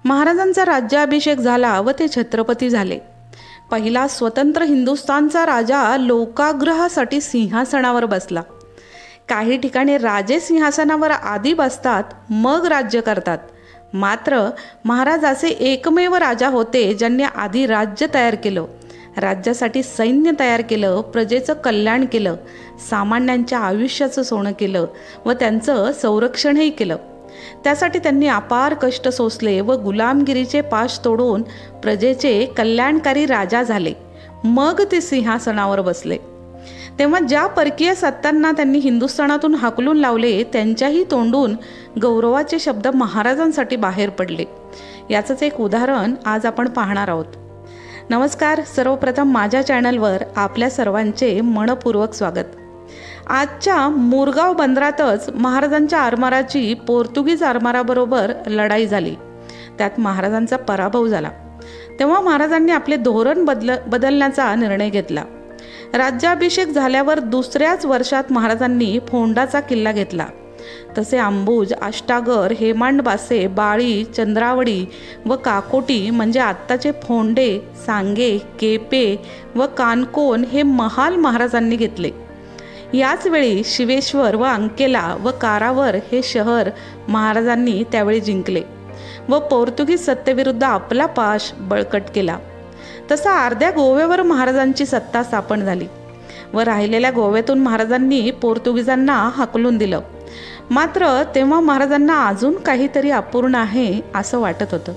महाराजांचा राज्याभिषेक झाला व ते छत्रपती झाले। पहिला स्वतंत्र हिंदुस्थानचा राजा लोकाग्रहासाठी सिंहासनावर बसला। काही ठिकाणी राजे सिंहासनावर आधी बसतात मग राज्य करतात, मात्र महाराज असे एकमेव राजा होते ज्यांनी आधी राज्य तयार केलं, राज्यासाठी सैन्य तयार केलं, प्रजेचं कल्याण केलं, सामान्यांच्या आयुष्याचं सोनं केलं व त्यांचं संरक्षणही केलं। त्यासाठी त्यांनी अपार कष्ट सोसले व गुलामगिरीचे पाश तोडून प्रजेचे कल्याणकारी राजा झाले। मग ते सिंहासनावर बसले। तेव्हा ज्या परकीय सत्तांना त्यांनी हिंदुस्थानातून हाकलून लावले त्यांच्याही तोंडून गौरवाचे शब्द महाराजांसाठी बाहेर पडले। याचंच एक उदाहरण आज आपण पाहणार आहोत। नमस्कार, सर्वप्रथम माझ्या चॅनलवर आपल्या सर्वांचे मनपूर्वक स्वागत। आजच्या मुरगाव बंदरातच महाराजांच्या आरमाराची पोर्तुगीज आरमाराबरोबर लढाई झाली। त्यात महाराजांचा पराभव झाला। तेव्हा महाराजांनी आपले धोरण बदलण्याचा निर्णय घेतला। राज्याभिषेक झाल्यावर दुसऱ्याच वर्षात महाराजांनी फोंडाचा किल्ला घेतला। तसे अंबुज, अष्टागर, हेमांडबासे, बाळी, चंद्रावडी व काकोटी म्हणजे आत्ताचे फोंडे, सांगे, केपे व कानकोन हे महाल महाराजांनी घेतले। याच वेळी शिवेश्वर व अंकेला व कारावर हे शहर महाराजांनी त्यावेळी जिंकले व पोर्तुगीज सत्तेविरुद्ध आपला पाश बळकट केला। तसा अर्ध्या गोव्यावर महाराजांची सत्ता स्थापन झाली व राहिलेल्या गोव्यातून महाराजांनी पोर्तुगीजांना हाकलून दिलं। मात्र तेव्हा महाराजांना अजून काहीतरी अपूर्ण आहे असं वाटत होतं।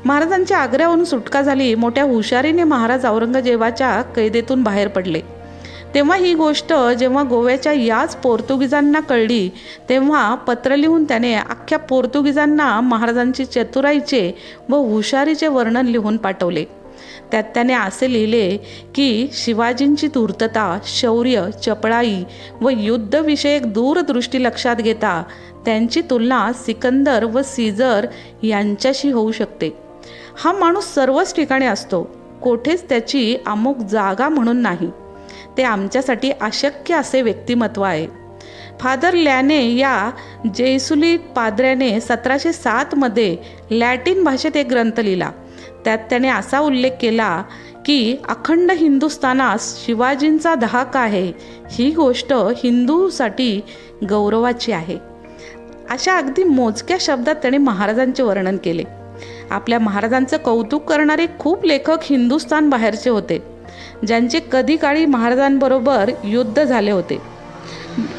महाराजांच्या आग्र्यावरून सुटका झाली। मोठ्या हुशारीने महाराज औरंगजेबाच्या कैदेतून बाहेर पडले। तेव्हा ही गोष्ट जेव्हा गोव्याच्या याच पोर्तुगीजांना कळली तेव्हा पत्र लिहून त्याने अख्ख्या पोर्तुगीजांना महाराजांची चतुराईचे व हुशारीचे वर्णन लिहून पाठवले। त्यात त्याने असे लिहिले की शिवाजींची धूर्तता, शौर्य, चपळाई व युद्धविषयक दूरदृष्टी लक्षात घेता त्यांची तुलना सिकंदर व सीझर यांच्याशी होऊ शकते। हा माणूस सर्वच ठिकाणी असतो, कोठेच त्याची अमुक जागा म्हणून नाही। ते आमच्यासाठी अशक्य असे व्यक्तिमत्व आहे। फादर लॅने या जेसुलीट पाद्र्याने 1707 मध्ये लॅटिन भाषेत एक ग्रंथ लिहिला। त्यात त्याने असा उल्लेख केला की अखंड हिंदुस्थानास शिवाजींचा धाक आहे, ही गोष्ट हिंदूसाठी गौरवाची आहे। अशा अगदी मोजक्या शब्दात त्याने महाराजांचे वर्णन केले। आपल्या महाराजांचं कौतुक करणारे खूप लेखक हिंदुस्थान बाहेरचे होते, ज्यांचे कधी काळी महाराजांबरोबर युद्ध झाले होते।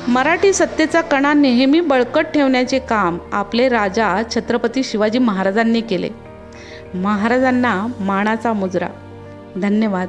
मराठी सत्तेचा कणा नेहमी बळकट ठेवण्याचे काम आपले राजा छत्रपती शिवाजी महाराजांनी केले। महाराजांना मानाचा मुजरा। धन्यवाद।